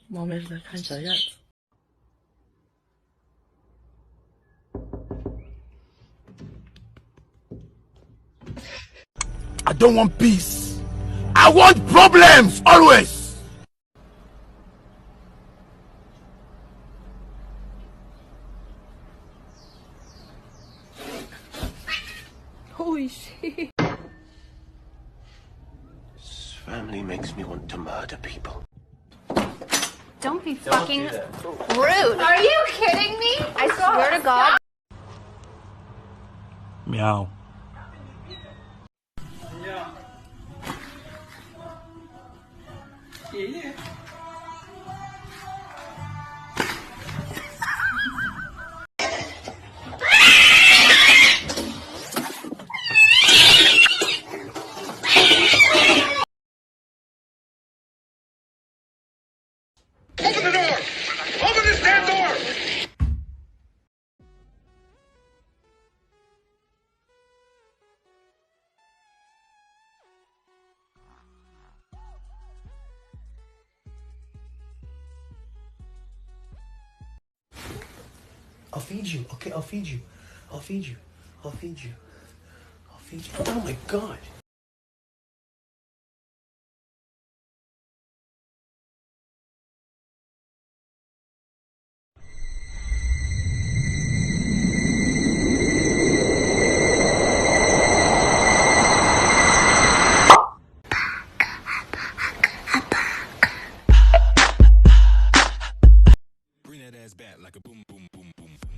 猫妹是在看小燕子。I don't want peace. I want problems always. Holy shit. This family makes me want to murder people. Don't be fucking rude. Are you kidding me? I swear to God. Meow. Open the door! Open this damn door! I'll feed you. Okay, I'll feed you. I'll feed you. I'll feed you. I'll feed you. Oh my god. Bring that ass back like a boom, boom, boom, boom, boom.